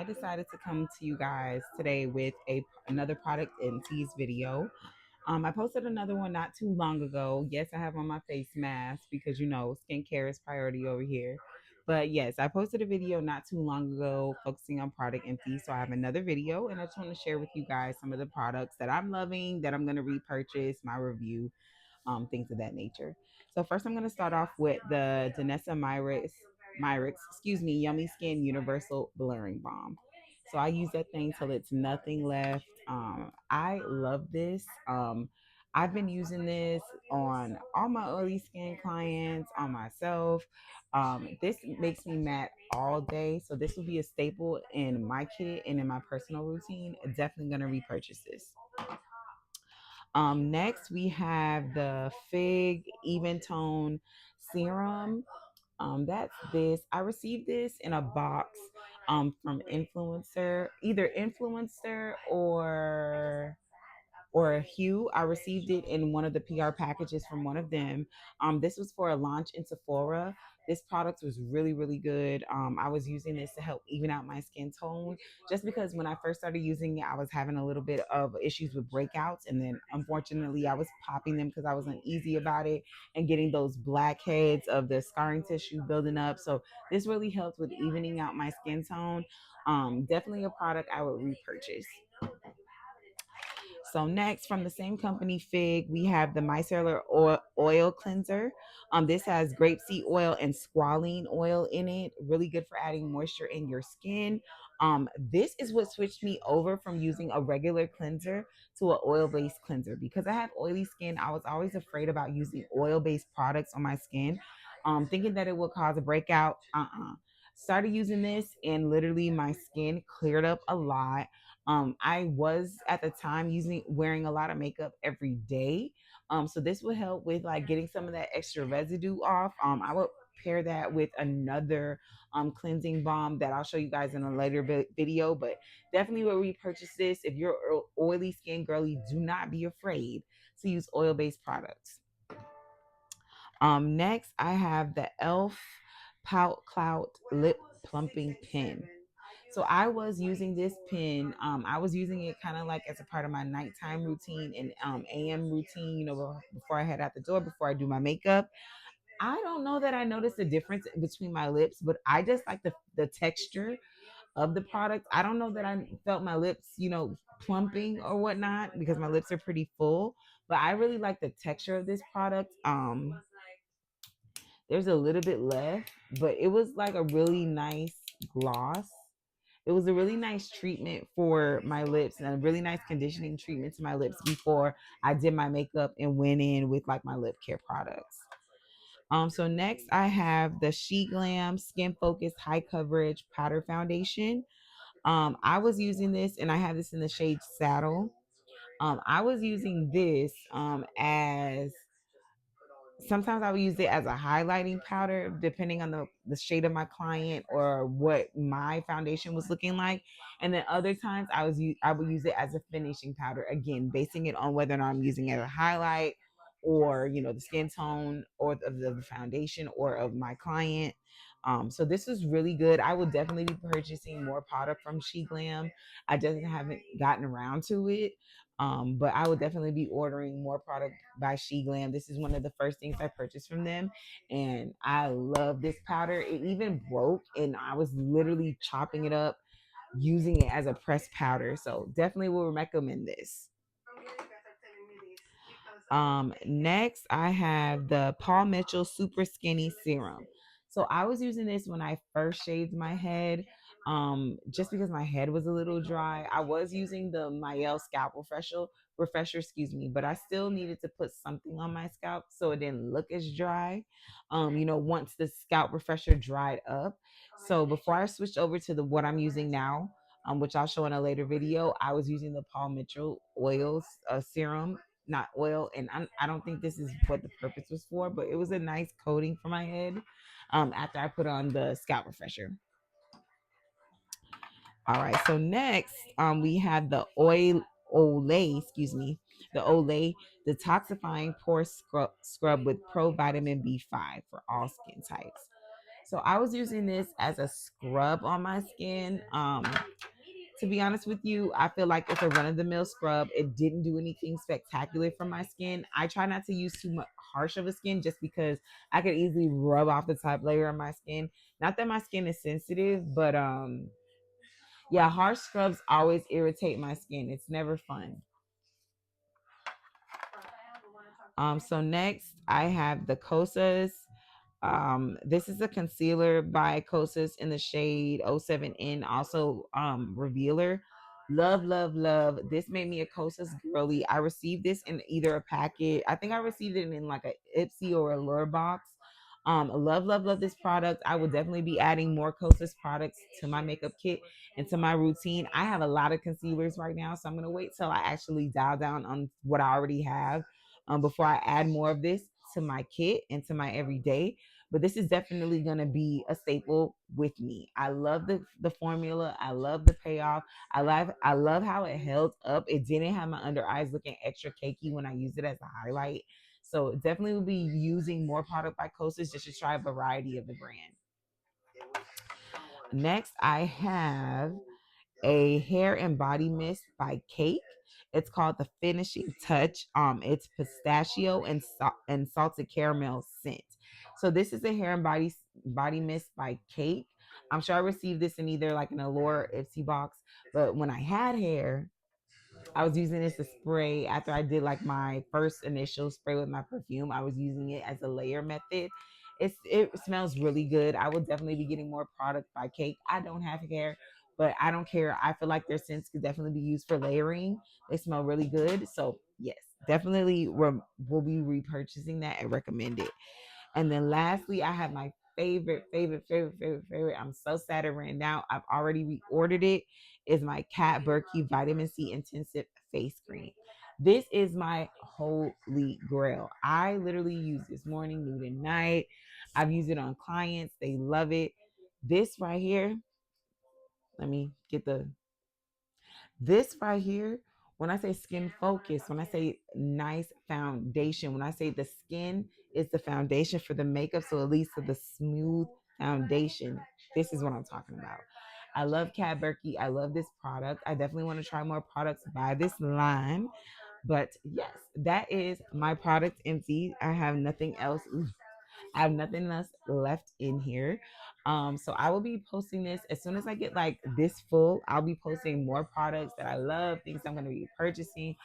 I decided to come to you guys today with another product and tease video. I posted another one not too long ago. Yes, I have on my face mask because skincare is priority over here. But yes, I posted a video not too long ago focusing on product empty. So I have another video and I just want to share with you guys some of the products that I'm loving that I'm going to repurchase, my review, things of that nature. So first, I'm going to start off with the Danessa Yummy Skin Universal Blurring Balm. So I use that thing till it's nothing left. I love this. I've been using this on all my oily skin clients, on myself. This makes me matte all day. So this will be a staple in my kit and in my personal routine. Definitely going to repurchase this. Next, we have the Fig Even Tone Serum. That's this. I received this in a box from either influencer or a Hue. I received it in one of the PR packages from one of them. This was for a launch in Sephora. This product was really, really good. I was using this to help even out my skin tone, just because when I first started using it, I was having a little bit of issues with breakouts, and then unfortunately, I was popping them because I was uneasy about it and getting those blackheads of the scarring tissue building up. So this really helped with evening out my skin tone. Definitely a product I would repurchase. So next, from the same company, Fig, we have the micellar oil cleanser. This has grapeseed oil and squalene oil in it. Really good for adding moisture in your skin. This is what switched me over from using a regular cleanser to an oil-based cleanser because I have oily skin. I was always afraid about using oil-based products on my skin, thinking that it would cause a breakout. Started using this, and literally my skin cleared up a lot. I was at the time wearing a lot of makeup every day. So this would help with like getting some of that extra residue off. I would pair that with another cleansing balm that I'll show you guys in a later video, but definitely will repurchase this. If you're oily skin girly, do not be afraid to use oil-based products. Next I have the Elf Pout Clout Lip Plumping Pen. So I was using this pen. I was using it kind of like as a part of my nighttime routine and AM routine, before I head out the door, before I do my makeup. I don't know that I noticed a difference between my lips, but I just like the texture of the product. I don't know that I felt my lips, plumping or whatnot because my lips are pretty full, but I really like the texture of this product. There's a little bit left, but it was like a really nice gloss. It was a really nice treatment for my lips and a really nice conditioning treatment to my lips before I did my makeup and went in with like my lip care products. So next I have the She Glam Skin Focus High Coverage Powder Foundation. I was using this and I have this in the shade Saddle. I was using this as sometimes I would use it as a highlighting powder, depending on the shade of my client or what my foundation was looking like. And then other times I would use it as a finishing powder, again, basing it on whether or not I'm using it as a highlight or the skin tone or of the foundation or of my client. So this was really good. I will definitely be purchasing more product from She Glam. I just haven't gotten around to it. But I will definitely be ordering more product by She Glam. This is one of the first things I purchased from them, and I love this powder. It even broke, and I was literally chopping it up, using it as a pressed powder. So definitely will recommend this. Next I have the Paul Mitchell Super Skinny Serum. So I was using this when I first shaved my head. Just because my head was a little dry. I was using the Mielle scalp refresher, but I still needed to put something on my scalp so it didn't look as dry. Once the scalp refresher dried up. So before I switched over to the what I'm using now, which I'll show in a later video, I was using the Paul Mitchell oils serum, not oil, and I don't think this is what the purpose was for, but it was a nice coating for my head after I put on the scalp refresher. All right, so next we have the the Olay detoxifying pore scrub with pro vitamin B5 for all skin types. So I was using this as a scrub on my skin. To be honest with you, I feel like it's a run of the mill scrub. It didn't do anything spectacular for my skin. I try not to use too much harsh of a skin just because I could easily rub off the top layer of my skin. Not that my skin is sensitive, but yeah, harsh scrubs always irritate my skin. It's never fun. So next I have the Kosas. This is a concealer by Kosas in the shade 07N, also revealer. Love, love, love. This made me a Kosas girly. I received this in either a packet. I think I received it in like a Ipsy or a Lure box. Love, love, love this product. I will definitely be adding more Kosas products to my makeup kit and to my routine. I have a lot of concealers right now, so I'm gonna wait till I actually dial down on what I already have before I add more of this to my kit and to my everyday. But this is definitely going to be a staple with me. I love the formula. I love the payoff. I love how it held up. It didn't have my under eyes looking extra cakey when I used it as a highlight. So definitely will be using more product by Kosas just to try a variety of the brand. Next, I have a hair and body mist by Cake. It's called the Finishing Touch. It's pistachio and salted caramel scent. So this is a hair and body mist by Cake. I'm sure I received this in either like an Allure or Ipsy box, but when I had hair, I was using this to spray after I did like my first initial spray with my perfume. I was using it as a layer method. It smells really good. I will definitely be getting more product by Cake. I don't have hair, but I don't care. I feel like their scents could definitely be used for layering. They smell really good. So yes, definitely we'll be repurchasing that and recommend it. And then lastly, I have my favorite. I'm so sad it ran out. I've already reordered it. Is my Cat Berkey Vitamin C Intensive Face Cream. This is my holy grail. I literally use this morning, noon, and night. I've used it on clients. They love it. This right here, let me get the this right here, when I say skin focus, when I say nice foundation, when I say the skin is the foundation for the makeup, so it leads to the smooth foundation. This is what I'm talking about. I love Cat Berkey. I love this product. I definitely want to try more products by this line. But yes, that is my product empty. I have nothing else left in here. So I will be posting this as soon as I get like this full. I'll be posting more products that I love, things I'm going to be purchasing.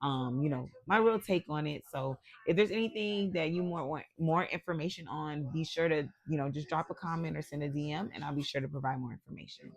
My real take on it. So if there's anything that you want more information on, be sure to just drop a comment or send a DM, and I'll be sure to provide more information.